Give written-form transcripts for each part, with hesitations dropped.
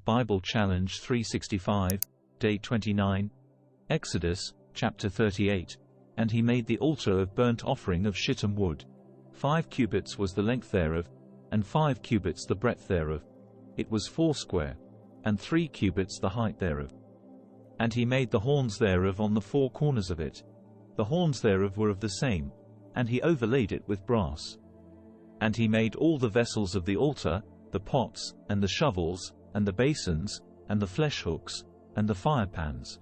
Bible Challenge 365, Day 29, Exodus, chapter 38. And he made the altar of burnt offering of shittim wood. 5 cubits was the length thereof, and 5 cubits the breadth thereof. It was foursquare, and 3 cubits the height thereof. And he made the horns thereof on the 4 corners of it. The horns thereof were of the same, and he overlaid it with brass. And he made all the vessels of the altar, the pots, and the shovels, and the basins, and the flesh hooks, and the firepans.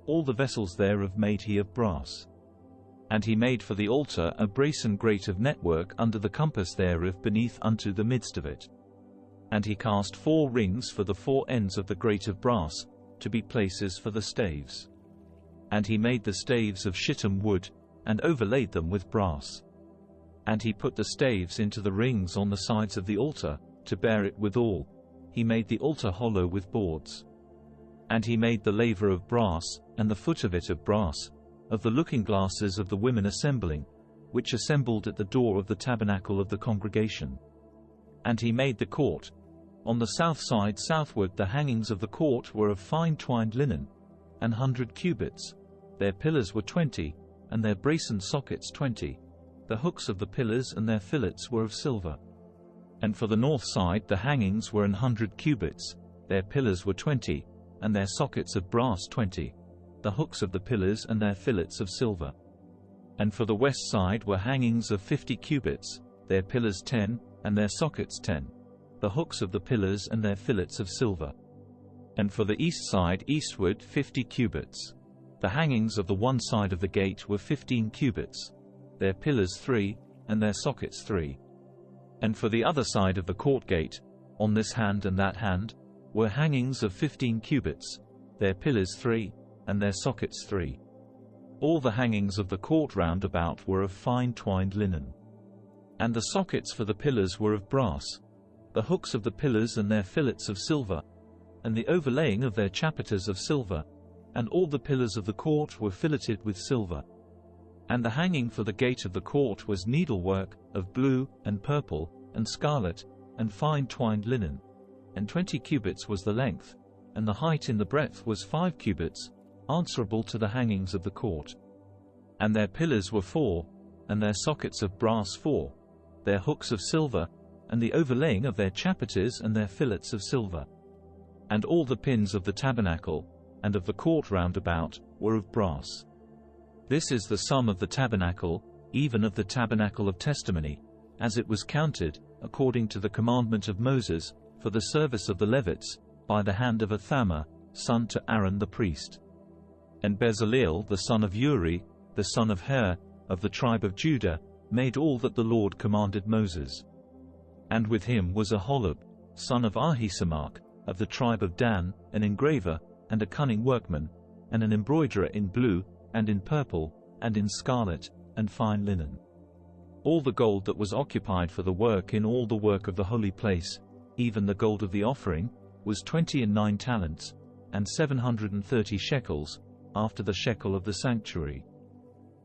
All the vessels thereof made he of brass. And he made for the altar a brasen grate of network under the compass thereof beneath unto the midst of it. And he cast 4 rings for the 4 ends of the grate of brass, to be places for the staves. And he made the staves of shittim wood, and overlaid them with brass. And he put the staves into the rings on the sides of the altar, to bear it withal. He made the altar hollow with boards. And he made the laver of brass, and the foot of it of brass, of the looking glasses of the women assembling, which assembled at the door of the tabernacle of the congregation. And he made the court. On the south side southward the hangings of the court were of fine twined linen, 100 cubits. Their pillars were 20, and their brasen sockets 20. The hooks of the pillars and their fillets were of silver. And for the north side the hangings were 100 cubits, their pillars were 20, and their sockets of brass 20. The hooks of the pillars and their fillets of silver. And for the west side were hangings of 50 cubits, their pillars 10, and their sockets 10. The hooks of the pillars and their fillets of silver. And for the east side eastward 50 cubits. The hangings of the one side of the gate were 15 cubits, their pillars 3, and their sockets 3. And for the other side of the court gate, on this hand and that hand, were hangings of 15 cubits, their pillars 3, and their sockets 3. All the hangings of the court round about were of fine twined linen. And the sockets for the pillars were of brass, the hooks of the pillars and their fillets of silver, and the overlaying of their chapiters of silver, and all the pillars of the court were filleted with silver. And the hanging for the gate of the court was needlework, of blue, and purple, and scarlet, and fine twined linen. And 20 cubits was the length, and the height in the breadth was 5 cubits, answerable to the hangings of the court. And their pillars were 4, and their sockets of brass 4, their hooks of silver, and the overlaying of their chapiters and their fillets of silver. And all the pins of the tabernacle, and of the court round about, were of brass. This is the sum of the tabernacle, even of the tabernacle of testimony, as it was counted, according to the commandment of Moses, for the service of the Levites, by the hand of Ithamar, son to Aaron the priest. And Bezaleel the son of Uri, the son of Hur, of the tribe of Judah, made all that the Lord commanded Moses. And with him was Aholiab, son of Ahisamach, of the tribe of Dan, an engraver, and a cunning workman, and an embroiderer in blue, and in purple, and in scarlet, and fine linen. All the gold that was occupied for the work in all the work of the holy place, even the gold of the offering, was 29 talents, and 730 shekels, after the shekel of the sanctuary.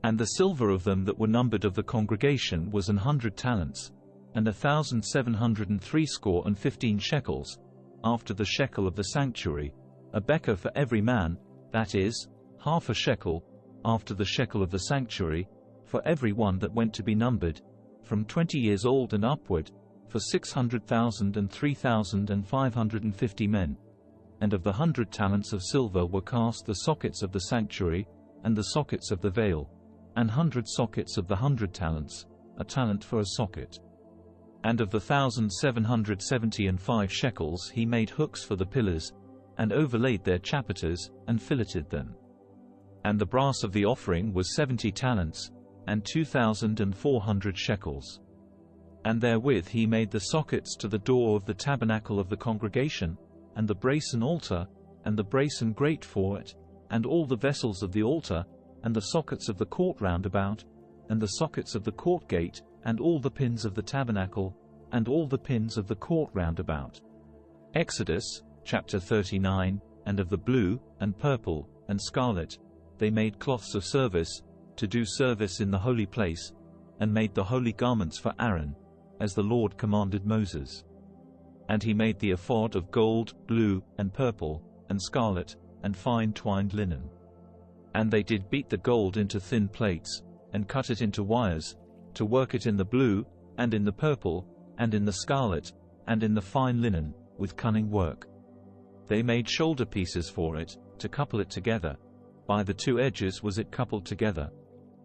And the silver of them that were numbered of the congregation was 100 talents, and 1,715 shekels, after the shekel of the sanctuary, a becher for every man, that is, half a shekel, after the shekel of the sanctuary, for every one that went to be numbered, from 20 years old and upward, for 600,000 and 3,550 men. And of the 100 talents of silver were cast the sockets of the sanctuary, and the sockets of the veil, and 100 sockets of the 100 talents, a talent for a socket. And of the 1,775 shekels he made hooks for the pillars, and overlaid their chapiters, and filleted them. And the brass of the offering was 70 talents, and 2,400 shekels. And therewith he made the sockets to the door of the tabernacle of the congregation, and the brasen altar, and the brasen grate for it, and all the vessels of the altar, and the sockets of the court round about, and the sockets of the court gate, and all the pins of the tabernacle, and all the pins of the court round about. Exodus, chapter 39. And of the blue, and purple, and scarlet, they made cloths of service, to do service in the holy place, and made the holy garments for Aaron, as the Lord commanded Moses. And he made the ephod of gold, blue, and purple, and scarlet, and fine twined linen. And they did beat the gold into thin plates, and cut it into wires, to work it in the blue, and in the purple, and in the scarlet, and in the fine linen, with cunning work. They made shoulder pieces for it, to couple it together. By the two edges was it coupled together.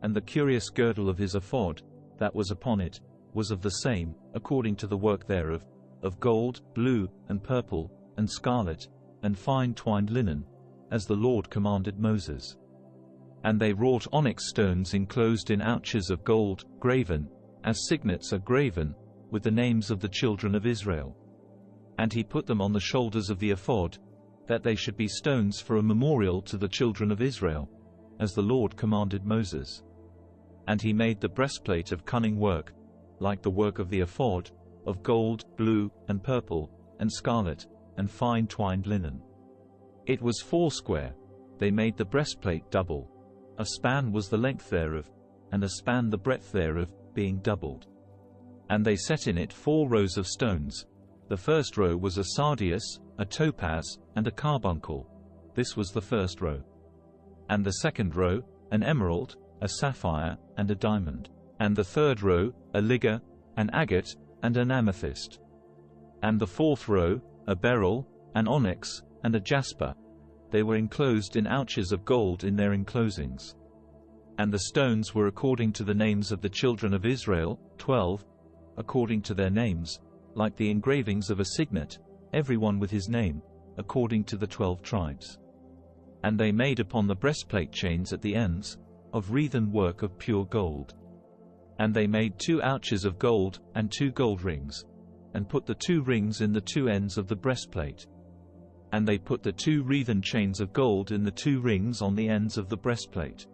And the curious girdle of his ephod, that was upon it, was of the same, according to the work thereof, of gold, blue, and purple, and scarlet, and fine twined linen, as the Lord commanded Moses. And they wrought onyx stones enclosed in ouches of gold, graven, as signets are graven, with the names of the children of Israel. And he put them on the shoulders of the ephod, that they should be stones for a memorial to the children of Israel, as the Lord commanded Moses. And he made the breastplate of cunning work, like the work of the ephod, of gold, blue, and purple, and scarlet, and fine twined linen. It was foursquare. They made the breastplate double. A span was the length thereof, and a span the breadth thereof, being doubled. And they set in it 4 rows of stones. The first row was a sardius, a topaz, and a carbuncle. This was the first row. And the second row, an emerald, a sapphire, and a diamond. And the third row, a ligure, an agate, and an amethyst. And the fourth row, a beryl, an onyx, and a jasper. They were enclosed in ouches of gold in their enclosings. And the stones were according to the names of the children of Israel, 12, according to their names, like the engravings of a signet, every one with his name, according to the 12 tribes. And they made upon the breastplate chains at the ends, of wreathen work of pure gold. And they made 2 ouches of gold, and 2 gold rings, and put the 2 rings in the 2 ends of the breastplate. And they put the 2 wreathen chains of gold in the 2 rings on the ends of the breastplate.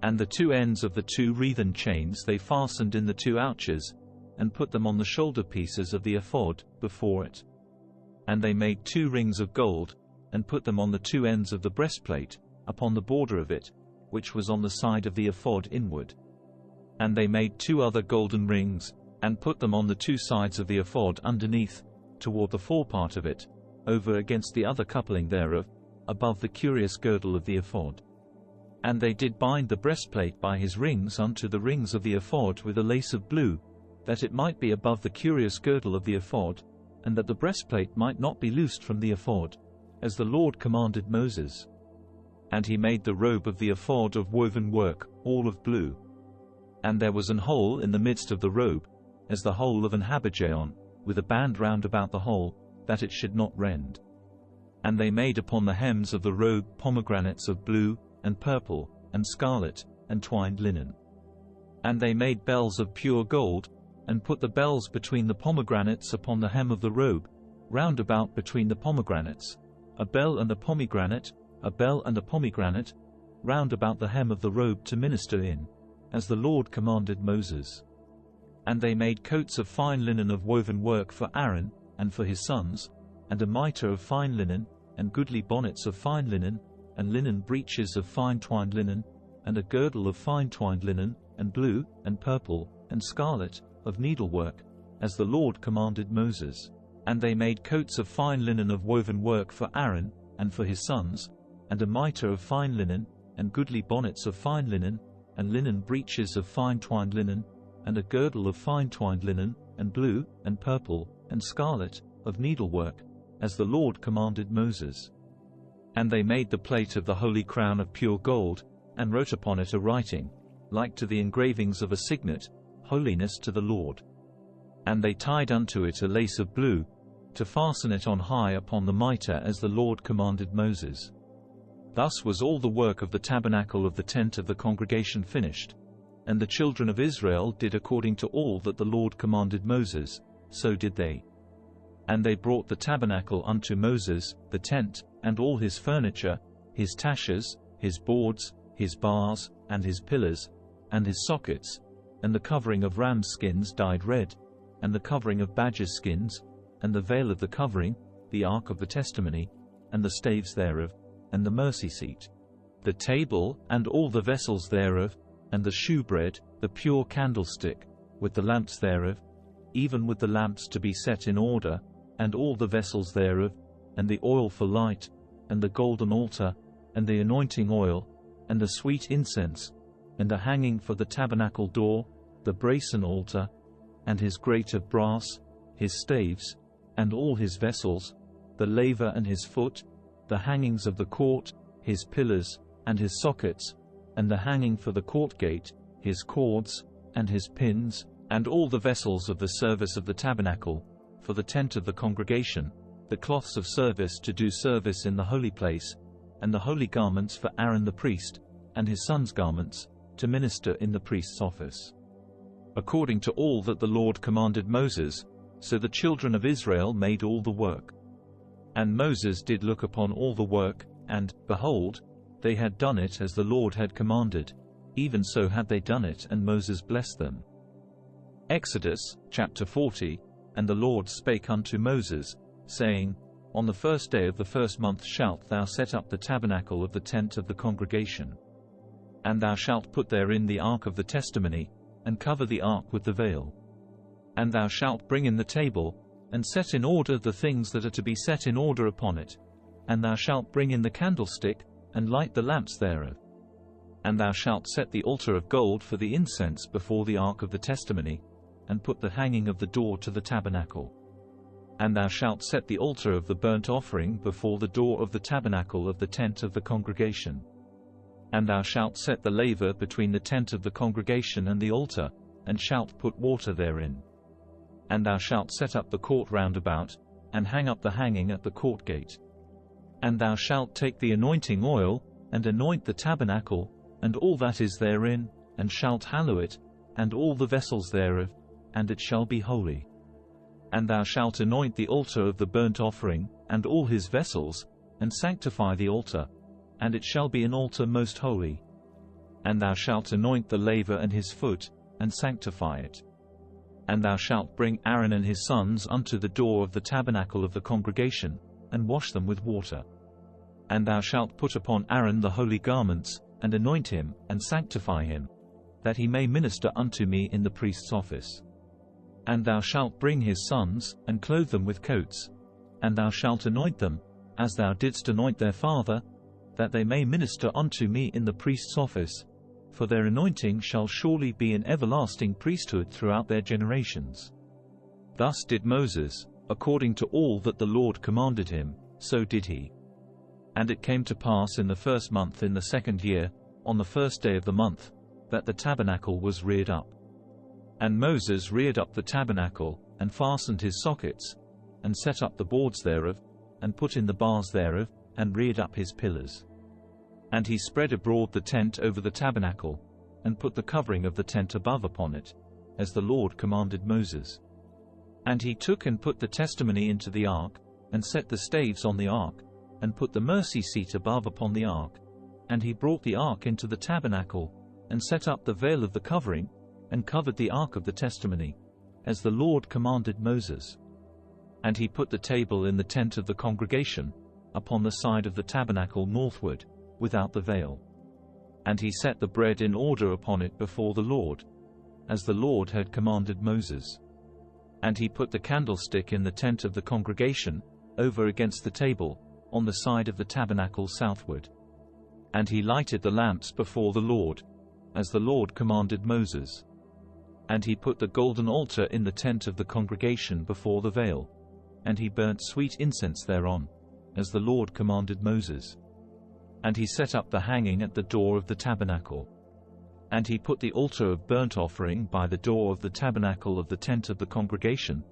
And the 2 ends of the 2 wreathen chains they fastened in the 2 ouches, and put them on the shoulder pieces of the ephod, before it. And they made 2 rings of gold, and put them on the 2 ends of the breastplate, upon the border of it, which was on the side of the ephod inward. And they made 2 other golden rings, and put them on the 2 sides of the ephod underneath, toward the forepart of it, over against the other coupling thereof, above the curious girdle of the ephod. And they did bind the breastplate by his rings unto the rings of the ephod with a lace of blue, that it might be above the curious girdle of the ephod, and that the breastplate might not be loosed from the ephod, as the Lord commanded Moses. And he made the robe of the ephod of woven work, all of blue. And there was an hole in the midst of the robe, as the hole of an habergeon, with a band round about the hole, that it should not rend. And they made upon the hems of the robe pomegranates of blue, and purple, and scarlet, and twined linen. And they made bells of pure gold, and put the bells between the pomegranates upon the hem of the robe, round about between the pomegranates, a bell and a pomegranate, a bell and a pomegranate, round about the hem of the robe to minister in, as the Lord commanded Moses. And they made coats of fine linen of woven work for Aaron, and for his sons, and a mitre of fine linen, and goodly bonnets of fine linen, and linen breeches of fine twined linen, and a girdle of fine twined linen, and blue, and purple, and scarlet, of needlework, as the Lord commanded Moses. And they made coats of fine linen of woven work for Aaron, and for his sons, and a mitre of fine linen, and goodly bonnets of fine linen, and linen breeches of fine twined linen, and a girdle of fine twined linen, and blue, and purple, and scarlet, of needlework, as the Lord commanded Moses. And they made the plate of the holy crown of pure gold, and wrote upon it a writing, like to the engravings of a signet, Holiness to the Lord. And they tied unto it a lace of blue, to fasten it on high upon the mitre as the Lord commanded Moses. Thus was all the work of the tabernacle of the tent of the congregation finished. And the children of Israel did according to all that the Lord commanded Moses, so did they. And they brought the tabernacle unto Moses, the tent, and all his furniture, his taches, his boards, his bars, and his pillars, and his sockets, and the covering of rams' skins dyed red, and the covering of badgers' skins, and the veil of the covering, the ark of the testimony, and the staves thereof, and the mercy seat, the table, and all the vessels thereof, and the shewbread, the pure candlestick, with the lamps thereof, even with the lamps to be set in order, and all the vessels thereof, and the oil for light, and the golden altar, and the anointing oil, and the sweet incense, and the hanging for the tabernacle door, the brazen altar, and his grate of brass, his staves, and all his vessels, the laver and his foot, the hangings of the court, his pillars, and his sockets, and the hanging for the court gate, his cords, and his pins, and all the vessels of the service of the tabernacle, for the tent of the congregation, the cloths of service to do service in the holy place, and the holy garments for Aaron the priest, and his sons' garments, to minister in the priest's office. According to all that the Lord commanded Moses, so the children of Israel made all the work. And Moses did look upon all the work, and, behold, they had done it as the Lord had commanded, even so had they done it, and Moses blessed them. Exodus, chapter 40. And the Lord spake unto Moses, saying, On the first day of the first month shalt thou set up the tabernacle of the tent of the congregation. And thou shalt put therein the ark of the testimony, and cover the ark with the veil. And thou shalt bring in the table, and set in order the things that are to be set in order upon it. And thou shalt bring in the candlestick, and light the lamps thereof. And thou shalt set the altar of gold for the incense before the ark of the testimony, and put the hanging of the door to the tabernacle. And thou shalt set the altar of the burnt offering before the door of the tabernacle of the tent of the congregation. And thou shalt set the laver between the tent of the congregation and the altar, and shalt put water therein. And thou shalt set up the court round about, and hang up the hanging at the court gate. And thou shalt take the anointing oil, and anoint the tabernacle, and all that is therein, and shalt hallow it, and all the vessels thereof, and it shall be holy. And thou shalt anoint the altar of the burnt offering, and all his vessels, and sanctify the altar, and it shall be an altar most holy. And thou shalt anoint the laver and his foot, and sanctify it. And thou shalt bring Aaron and his sons unto the door of the tabernacle of the congregation, and wash them with water. And thou shalt put upon Aaron the holy garments, and anoint him, and sanctify him, that he may minister unto me in the priest's office. And thou shalt bring his sons, and clothe them with coats. And thou shalt anoint them, as thou didst anoint their father, that they may minister unto me in the priest's office, for their anointing shall surely be an everlasting priesthood throughout their generations. Thus did Moses, according to all that the Lord commanded him, so did he. And it came to pass in the first month in the second year, on the first day of the month, that the tabernacle was reared up. And Moses reared up the tabernacle, and fastened his sockets, and set up the boards thereof, and put in the bars thereof, and reared up his pillars. And he spread abroad the tent over the tabernacle, and put the covering of the tent above upon it, as the Lord commanded Moses. And he took and put the testimony into the ark, and set the staves on the ark, and put the mercy seat above upon the ark. And he brought the ark into the tabernacle, and set up the veil of the covering, and covered the ark of the testimony, as the Lord commanded Moses. And he put the table in the tent of the congregation, upon the side of the tabernacle northward, without the veil. And he set the bread in order upon it before the Lord, as the Lord had commanded Moses. And he put the candlestick in the tent of the congregation, over against the table, on the side of the tabernacle southward. And he lighted the lamps before the Lord, as the Lord commanded Moses. And he put the golden altar in the tent of the congregation before the veil, and he burnt sweet incense thereon, as the Lord commanded Moses. And he set up the hanging at the door of the tabernacle. And he put the altar of burnt offering by the door of the tabernacle of the tent of the congregation,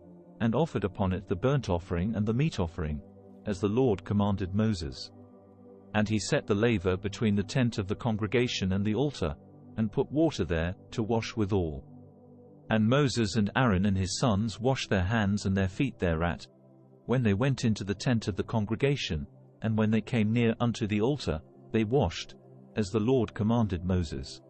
and offered upon it the burnt offering and the meat offering, as the Lord commanded Moses. And he set the laver between the tent of the congregation and the altar, and put water there, to wash withal. And Moses and Aaron and his sons washed their hands and their feet thereat, when they went into the tent of the congregation, and when they came near unto the altar, they washed, as the Lord commanded Moses.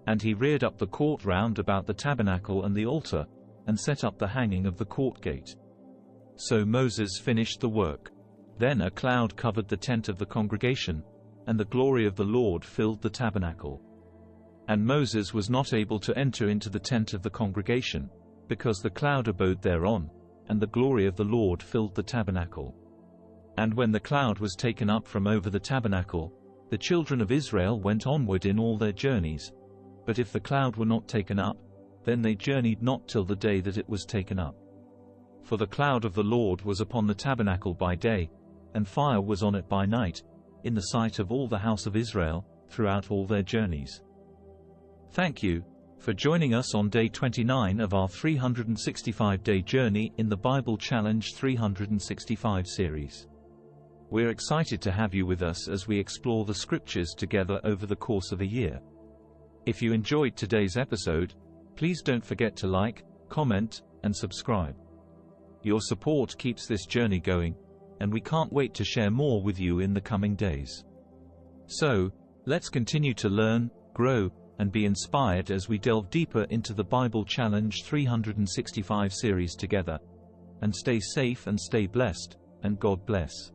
And he reared up the court round about the tabernacle and the altar, and set up the hanging of the court gate. So Moses finished the work. Then a cloud covered the tent of the congregation, and the glory of the Lord filled the tabernacle. And Moses was not able to enter into the tent of the congregation, because the cloud abode thereon, and the glory of the Lord filled the tabernacle. And when the cloud was taken up from over the tabernacle, the children of Israel went onward in all their journeys. But if the cloud were not taken up, then they journeyed not till the day that it was taken up. For the cloud of the Lord was upon the tabernacle by day, and fire was on it by night, in the sight of all the house of Israel, throughout all their journeys. Thank you for joining us on day 29 of our 365-day journey in the Bible Challenge 365 series. We're excited to have you with us as we explore the scriptures together over the course of a year. If you enjoyed today's episode, please don't forget to like, comment, and subscribe. Your support keeps this journey going, and we can't wait to share more with you in the coming days. So, let's continue to learn, grow, and be inspired as we delve deeper into the Bible Challenge 365 series together. And stay safe and stay blessed, and God bless.